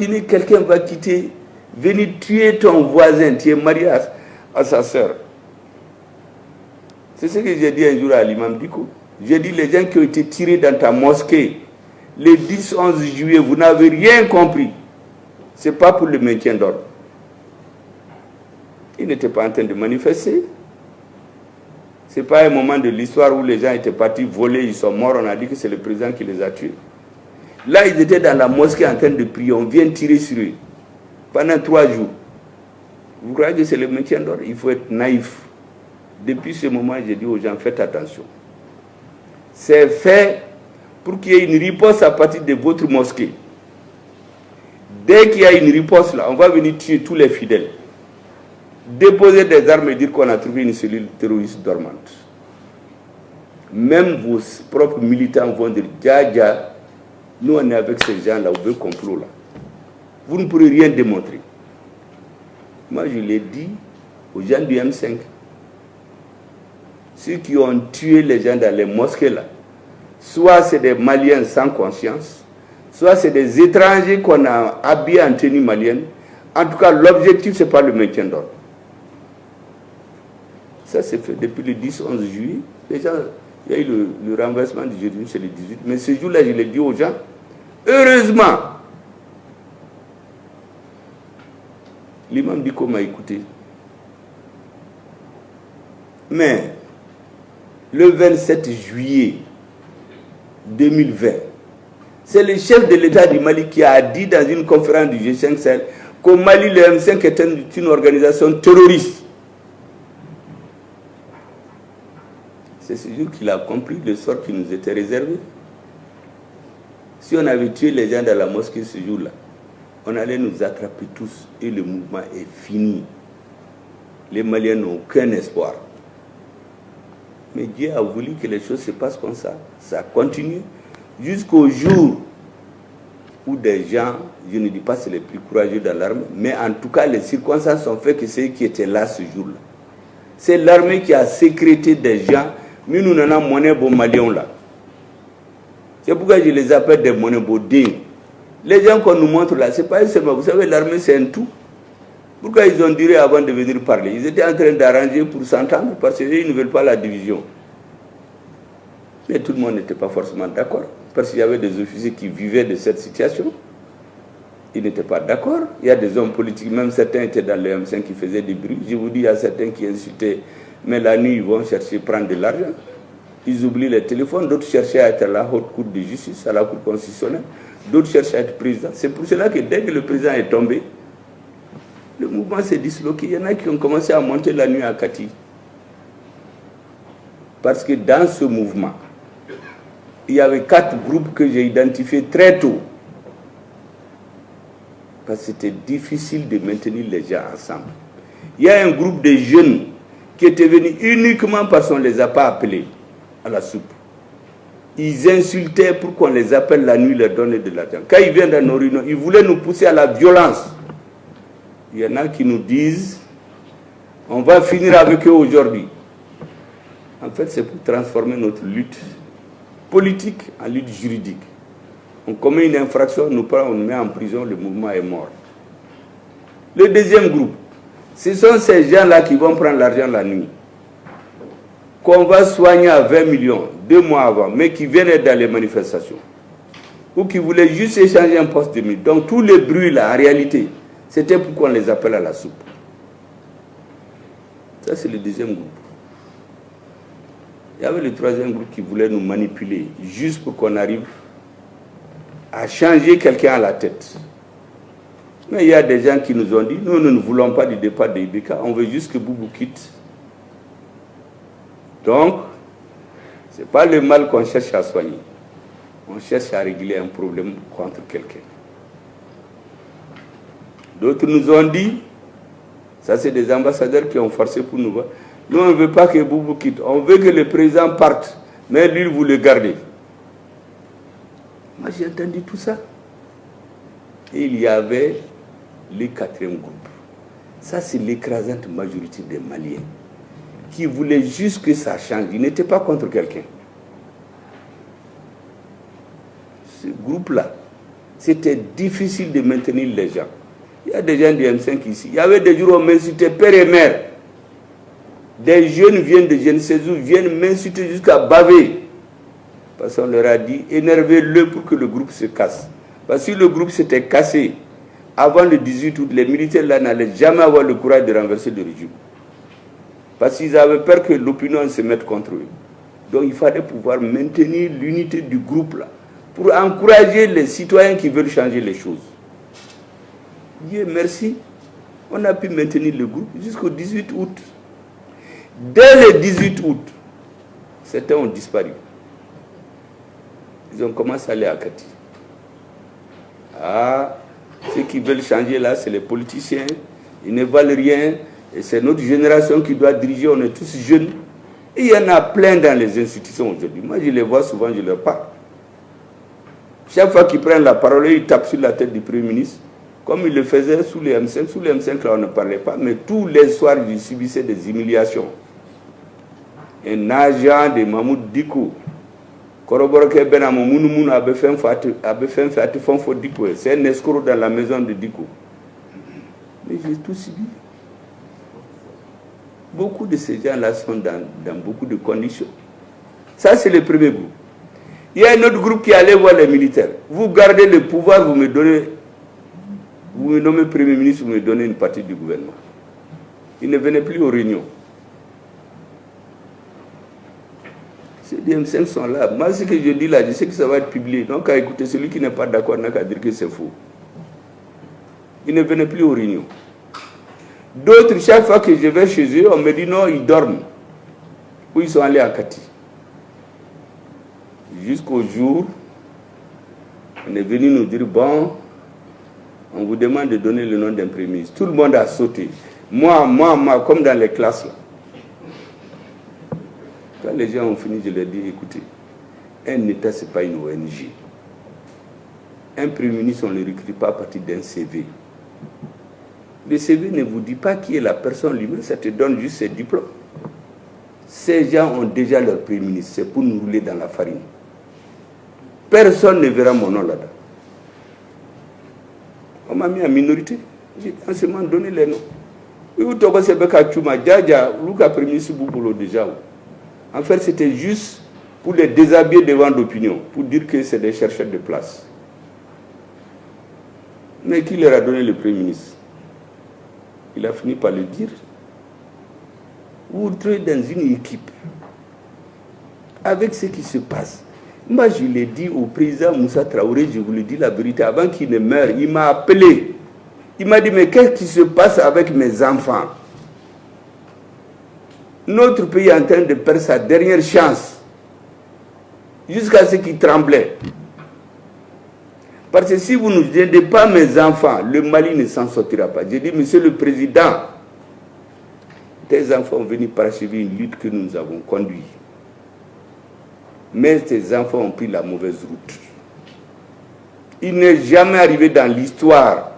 Imaginez, quelqu'un va quitter, venir tuer ton voisin, tu es marié à sa soeur. C'est ce que j'ai dit un jour à l'imam Diko. J'ai dit, les gens qui ont été tirés dans ta mosquée, le 10-11 juillet, vous n'avez rien compris. Ce n'est pas pour le maintien d'ordre. Ils n'étaient pas en train de manifester. Ce n'est pas un moment de l'histoire où les gens étaient partis voler, ils sont morts, on a dit que c'est le président qui les a tués. Là, ils étaient dans la mosquée en train de prier, on vient tirer sur eux pendant 3 jours. Vous croyez que c'est le maintien d'ordre? Il faut être naïf. Depuis ce moment, j'ai dit aux gens, faites attention. C'est fait pour qu'il y ait une riposte à partir de votre mosquée. Dès qu'il y a une riposte là, on va venir tuer tous les fidèles. Déposer des armes et dire qu'on a trouvé une cellule terroriste dormante. Même vos propres militants vont dire, Dja, nous on est avec ces gens-là, au beau complot là. Vous ne pourrez rien démontrer. Moi je l'ai dit aux gens du M5. Ceux qui ont tué les gens dans les mosquées là, soit c'est des Maliens sans conscience, soit c'est des étrangers qu'on a habillés en tenue malienne. En tout cas, l'objectif, ce n'est pas le maintien d'ordre. Ça, c'est fait depuis le 10-11 juillet. Déjà, il y a eu le renversement du jeudi, c'est le 18. Mais ce jour-là, je l'ai dit aux gens, heureusement, l'imam Diko m'a écouté. Mais, le 27 juillet 2020, c'est le chef de l'État du Mali qui a dit dans une conférence du G5 Sahel qu'au Mali, le M5 est une organisation terroriste. C'est ce jour qu'il a compris le sort qui nous était réservé. Si on avait tué les gens dans la mosquée ce jour-là, on allait nous attraper tous et le mouvement est fini. Les Maliens n'ont aucun espoir. Mais Dieu a voulu que les choses se passent comme ça. Ça continue jusqu'au jour où des gens, je ne dis pas c'est les plus courageux dans l'armée, mais en tout cas les circonstances ont fait que ceux qui étaient là ce jour-là. C'est l'armée qui a sécrété des gens, mais nous n'en avons monnaie bon Maliens là. C'est pourquoi je les appelle des monnaies bodines. Les gens qu'on nous montre là, c'est pas seulement, vous savez, l'armée c'est un tout. Pourquoi ils ont duré avant de venir parler? Ils étaient en train d'arranger pour s'entendre parce qu'ils ne veulent pas la division. Mais tout le monde n'était pas forcément d'accord. Parce qu'il y avait des officiers qui vivaient de cette situation. Ils n'étaient pas d'accord. Il y a des hommes politiques, même certains étaient dans le M5 qui faisaient des bruits. Je vous dis, il y a certains qui insultaient. Mais la nuit, ils vont chercher à prendre de l'argent. Ils oublient les téléphones. D'autres cherchaient à être à la haute cour de justice, à la cour constitutionnelle. D'autres cherchaient à être président. C'est pour cela que dès que le président est tombé, le mouvement s'est disloqué. Il y en a qui ont commencé à monter la nuit à Kati. Parce que dans ce mouvement, il y avait 4 groupes que j'ai identifiés très tôt. Parce que c'était difficile de maintenir les gens ensemble. Il y a un groupe de jeunes qui étaient venus uniquement parce qu'on ne les a pas appelés à la soupe. Ils insultaient pour qu'on les appelle la nuit, leur donner de l'argent. Quand ils viennent dans nos réunions, ils voulaient nous pousser à la violence. Il y en a qui nous disent, on va finir avec eux aujourd'hui. En fait, c'est pour transformer notre lutte politique en lutte juridique. On commet une infraction, on nous prend, on nous met en prison, le mouvement est mort. Le deuxième groupe, ce sont ces gens-là qui vont prendre l'argent la nuit, qu'on va soigner à 20 millions 2 mois avant, mais qui viennent dans les manifestations, ou qui voulaient juste échanger un poste de mille. Donc tous les bruits là, en réalité, c'était pour qu'on les appelle à la soupe. Ça, c'est le deuxième groupe. Il y avait le troisième groupe qui voulait nous manipuler, juste pour qu'on arrive à changer quelqu'un à la tête. Mais il y a des gens qui nous ont dit, nous ne voulons pas du départ de Ibeka, on veut juste que Boubou quitte. Donc, ce n'est pas le mal qu'on cherche à soigner. On cherche à régler un problème contre quelqu'un. D'autres nous ont dit, ça c'est des ambassadeurs qui ont forcé pour nous voir, nous on ne veut pas que Boubou quitte, on veut que le président parte, mais lui vous le gardez. Moi j'ai entendu tout ça. Et il y avait le 4e groupe. Ça c'est l'écrasante majorité des Maliens qui voulaient juste que ça change. Ils n'étaient pas contre quelqu'un. Ce groupe-là, c'était difficile de maintenir les gens. Il y a des gens du M5 ici. Il y avait des jours où on m'insultait père et mère. Des jeunes viennent de je ne sais où, viennent m'insulter jusqu'à baver. Parce qu'on leur a dit, énervez-le pour que le groupe se casse. Parce que si le groupe s'était cassé, avant le 18 août, les militaires là n'allaient jamais avoir le courage de renverser le régime. Parce qu'ils avaient peur que l'opinion se mette contre eux. Donc il fallait pouvoir maintenir l'unité du groupe là, pour encourager les citoyens qui veulent changer les choses. Dieu merci, on a pu maintenir le groupe jusqu'au 18 août. Dès le 18 août, certains ont disparu. Ils ont commencé à aller à Kati. Ah, ceux qui veulent changer là, c'est les politiciens. Ils ne valent rien. Et c'est notre génération qui doit diriger. On est tous jeunes. Et il y en a plein dans les institutions aujourd'hui. Moi, je les vois souvent, je leur parle. Chaque fois qu'ils prennent la parole, ils tapent sur la tête du Premier ministre. Comme ils le faisaient sous les M5. Sous les M5, là, on ne parlait pas. Mais tous les soirs, ils subissaient des humiliations. Un agent de Mahmoud Diko, c'est un escroc dans la maison de Diko. Mais j'ai tout subi. Beaucoup de ces gens-là sont dans beaucoup de conditions. Ça, c'est le premier groupe. Il y a un autre groupe qui allait voir les militaires. Vous gardez le pouvoir, vous me nommez Premier ministre, vous me donnez une partie du gouvernement. Ils ne venaient plus aux réunions. Ces DM5 sont là. Moi, ce que je dis là, je sais que ça va être publié. Donc, à écouter, celui qui n'est pas d'accord n'a qu'à dire que c'est faux. Ils ne venaient plus aux réunions. D'autres, chaque fois que je vais chez eux, on me dit non, ils dorment. Ou ils sont allés à Kati. Jusqu'au jour, on est venu nous dire, bon, on vous demande de donner le nom d'un premier ministre. Tout le monde a sauté. Moi, comme dans les classes là. Quand les gens ont fini, je leur dis, écoutez, un État, ce n'est pas une ONG. Un Premier ministre, on ne le recrute pas à partir d'un CV. Le CV ne vous dit pas qui est la personne lui-même, ça te donne juste ses diplômes. Ces gens ont déjà leur Premier ministre, c'est pour nous rouler dans la farine. Personne ne verra mon nom là-dedans. On m'a mis en minorité. J'ai seulement donné les noms. En fait, c'était juste pour les déshabiller devant l'opinion, pour dire que c'est des chercheurs de place. Mais qui leur a donné le Premier ministre? Il a fini par le dire. Vous vous trouvez dans une équipe, avec ce qui se passe. Moi, je l'ai dit au président Moussa Traoré, je vous le dis la vérité, avant qu'il ne meure, il m'a appelé. Il m'a dit, mais qu'est-ce qui se passe avec mes enfants? Notre pays est en train de perdre sa dernière chance, jusqu'à ce qu'il tremblait. Parce que si vous ne nous aidez pas mes enfants, le Mali ne s'en sortira pas. J'ai dit, monsieur le président, tes enfants ont venu parachever une lutte que nous avons conduite. Mais tes enfants ont pris la mauvaise route. Il n'est jamais arrivé dans l'histoire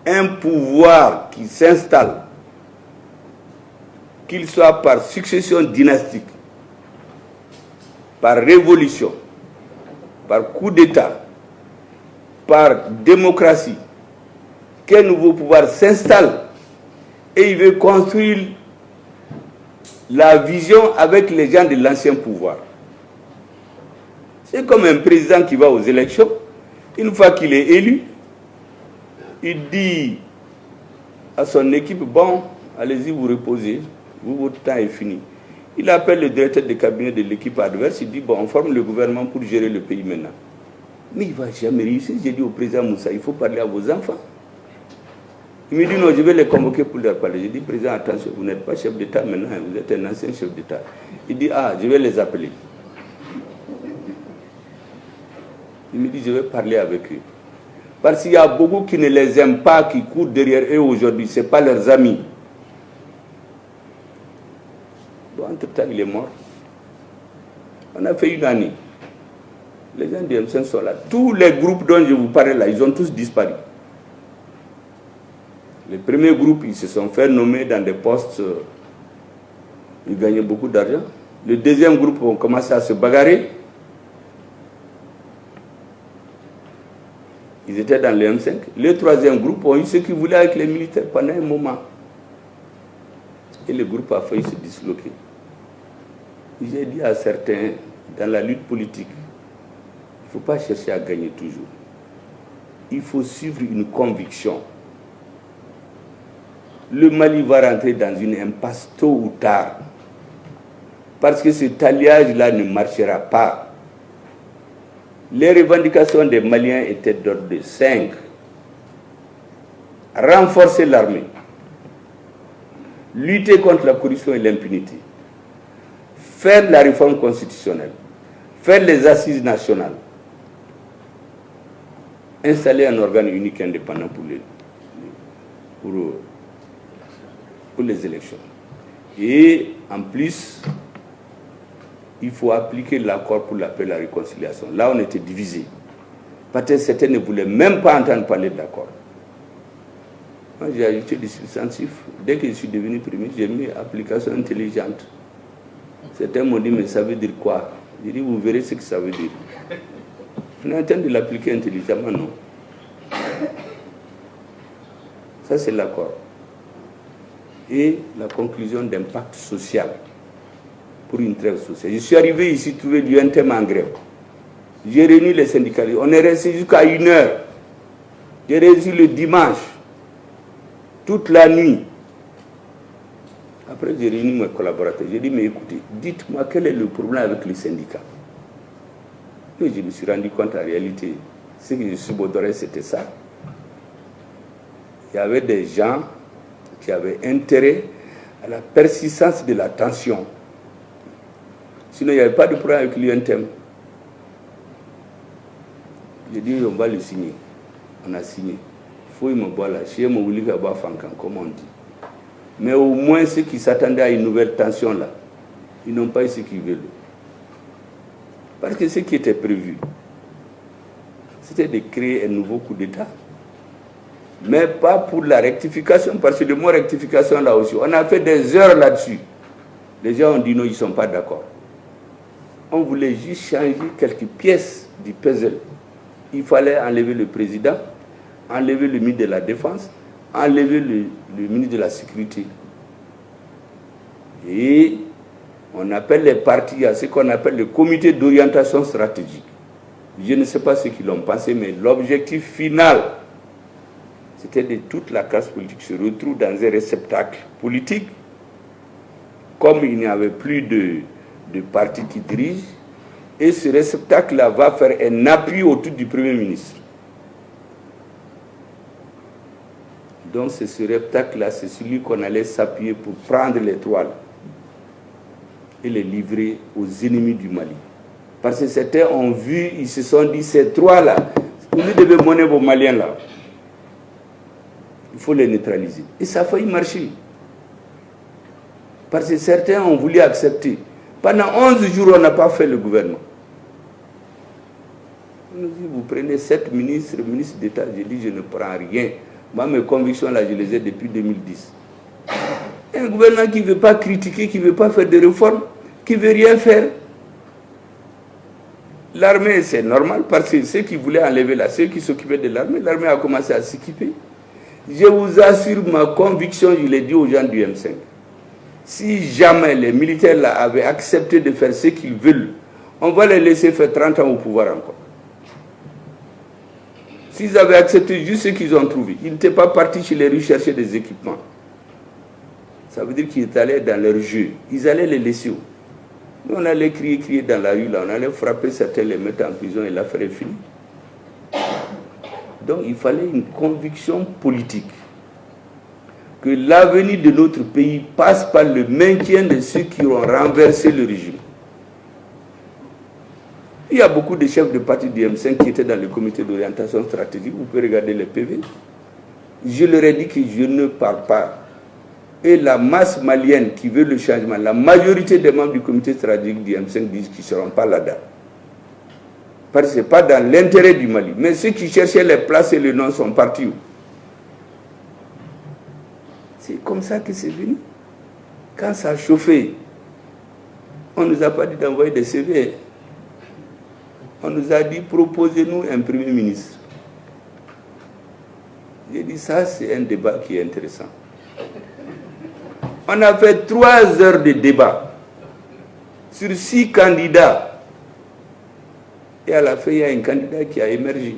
un pouvoir qui s'installe, qu'il soit par succession dynastique, par révolution, par coup d'État, par démocratie, qu'un nouveau pouvoir s'installe et il veut construire la vision avec les gens de l'ancien pouvoir. C'est comme un président qui va aux élections, une fois qu'il est élu, il dit à son équipe, bon, allez-y vous reposez, votre temps est fini. Il appelle le directeur de cabinet de l'équipe adverse, il dit, bon, on forme le gouvernement pour gérer le pays maintenant. Mais il ne va jamais réussir. J'ai dit au président Moussa, il faut parler à vos enfants. Il me dit, non, je vais les convoquer pour leur parler. J'ai dit, président, attention, vous n'êtes pas chef d'État maintenant, vous êtes un ancien chef d'État. Il dit, ah, je vais les appeler. Il me dit, je vais parler avec eux. Parce qu'il y a beaucoup qui ne les aiment pas, qui courent derrière eux aujourd'hui, ce n'est pas leurs amis. Bon, entre-temps, il est mort. On a fait une année. Les gens du M5 sont là. Tous les groupes dont je vous parle là, ils ont tous disparu. Les premiers groupes, ils se sont fait nommer dans des postes, ils gagnaient beaucoup d'argent. Le deuxième groupe, on commençait à se bagarrer. Ils étaient dans le M5. Le troisième groupe ont eu ce qu'ils voulaient avec les militaires pendant un moment. Et le groupe a failli se disloquer. J'ai dit à certains, dans la lutte politique, il ne faut pas chercher à gagner toujours. Il faut suivre une conviction. Le Mali va rentrer dans une impasse tôt ou tard. Parce que cet alliage-là ne marchera pas. Les revendications des Maliens étaient d'ordre de 5. Renforcer l'armée. Lutter contre la corruption et l'impunité. Faire la réforme constitutionnelle. Faire les assises nationales. Installer un organe unique indépendant pour les élections. Et en plus, il faut appliquer l'accord pour la paix et la réconciliation. Là, on était divisés. Peut-être certains ne voulaient même pas entendre parler de l'accord. Moi, j'ai ajouté des substantifs. Dès que je suis devenu premier, j'ai mis application intelligente. Certains m'ont dit, mais ça veut dire quoi? J'ai dit, vous verrez ce que ça veut dire. On est en train de l'appliquer intelligemment, non? Ça, c'est l'accord. Et la conclusion d'impact social pour une trêve sociale. Je suis arrivé ici, trouver l'UNTM en grève. J'ai réuni les syndicalistes. On est resté jusqu'à 1h. J'ai réussi le dimanche, toute la nuit. Après, j'ai réuni mes collaborateurs. J'ai dit, mais écoutez, dites-moi quel est le problème avec les syndicats. Et je me suis rendu compte, en réalité, ce que je subodorais, c'était ça. Il y avait des gens qui avaient intérêt à la persistance de la tension. Sinon, il n'y avait pas de problème avec l'UNTM. J'ai dit, on va le signer. On a signé. Il faut me boire là. Chez moi, comme on dit. Mais au moins, ceux qui s'attendaient à une nouvelle tension là, ils n'ont pas eu ce qu'ils veulent. Parce que ce qui était prévu, c'était de créer un nouveau coup d'État. Mais pas pour la rectification, parce que le mot rectification là aussi, on a fait des heures là-dessus. Les gens ont dit non, ils ne sont pas d'accord. On voulait juste changer quelques pièces du puzzle. Il fallait enlever le président, enlever le ministre de la Défense, enlever le ministre de la Sécurité. Et on appelle les partis à ce qu'on appelle le comité d'orientation stratégique. Je ne sais pas ce qu'ils ont pensé, mais l'objectif final, c'était de toute la classe politique se retrouve dans un réceptacle politique. Comme il n'y avait plus de partis qui dirigent, et ce réceptacle-là va faire un appui autour du Premier ministre. Donc c'est ce réceptacle-là, c'est celui qu'on allait s'appuyer pour prendre les toiles et les livrer aux ennemis du Mali. Parce que certains ont vu, ils se sont dit, ces trois-là, vous devez mener vos Maliens là. Il faut les neutraliser. Et ça a failli marcher. Parce que certains ont voulu accepter. Pendant 11 jours, on n'a pas fait le gouvernement. On nous dit, vous prenez 7 ministres d'État. J'ai dit, je ne prends rien. Moi, mes convictions, là, je les ai depuis 2010. Un gouvernement qui ne veut pas critiquer, qui ne veut pas faire de réformes, qui ne veut rien faire. L'armée, c'est normal, parce que ceux qui voulaient enlever là, ceux qui s'occupaient de l'armée a commencé à s'équiper. Je vous assure, ma conviction, je l'ai dit aux gens du M5. Si jamais les militaires là avaient accepté de faire ce qu'ils veulent, on va les laisser faire 30 ans au pouvoir encore. S'ils avaient accepté juste ce qu'ils ont trouvé, ils n'étaient pas partis chez les rues chercher des équipements. Ça veut dire qu'ils allaient dans leur jeu. Ils allaient les laisser. Nous, on allait crier dans la rue, là, on allait frapper certains, les mettre en prison et l'affaire est finie. Donc il fallait une conviction politique que l'avenir de notre pays passe par le maintien de ceux qui ont renversé le régime. Il y a beaucoup de chefs de parti du M5 qui étaient dans le comité d'orientation stratégique. Vous pouvez regarder les PV. Je leur ai dit que je ne parle pas. Et la masse malienne qui veut le changement, la majorité des membres du comité stratégique du M5 disent qu'ils ne seront pas là-dedans. Parce que ce n'est pas dans l'intérêt du Mali. Mais ceux qui cherchaient les places et le nom sont partis où? C'est comme ça que c'est venu. Quand ça a chauffé, on ne nous a pas dit d'envoyer des CV. On nous a dit, proposez-nous un premier ministre. J'ai dit, ça, c'est un débat qui est intéressant. On a fait 3 heures de débat sur 6 candidats. Et à la fin, il y a un candidat qui a émergé.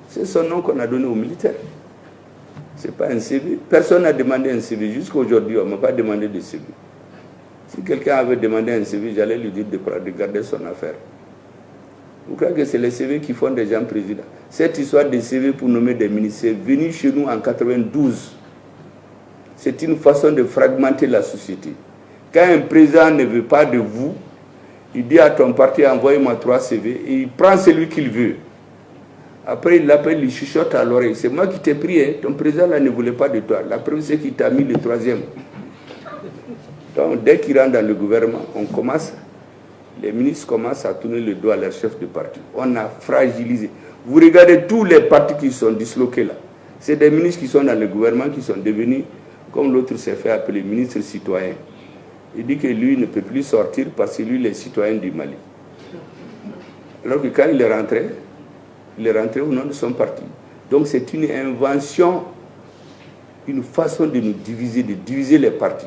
C'est son nom qu'on a donné aux militaires. Ce n'est pas un CV. Personne n'a demandé un CV. Jusqu'à aujourd'hui, on ne m'a pas demandé de CV. Si quelqu'un avait demandé un CV, j'allais lui dire de garder son affaire. Vous croyez que c'est les CV qui font des gens présidents? Cette histoire de CV pour nommer des ministres, c'est venu chez nous en 92. C'est une façon de fragmenter la société. Quand un président ne veut pas de vous, il dit à ton parti, envoyez-moi 3 CV, et il prend celui qu'il veut. Après, il l'appelle, il chuchote à l'oreille. C'est moi qui t'ai pris, hein. Ton président là ne voulait pas de toi. La preuve, c'est qu'il t'a mis le 3e. Donc, dès qu'il rentre dans le gouvernement, les ministres commencent à tourner le dos à leur chef de parti. On a fragilisé. Vous regardez tous les partis qui sont disloqués là. C'est des ministres qui sont dans le gouvernement qui sont devenus, comme l'autre s'est fait appeler ministre citoyen. Il dit que lui ne peut plus sortir parce que lui, il est citoyen du Mali. Alors que quand il est rentré au nom de son parti. Donc c'est une invention, une façon de nous diviser, de diviser les partis.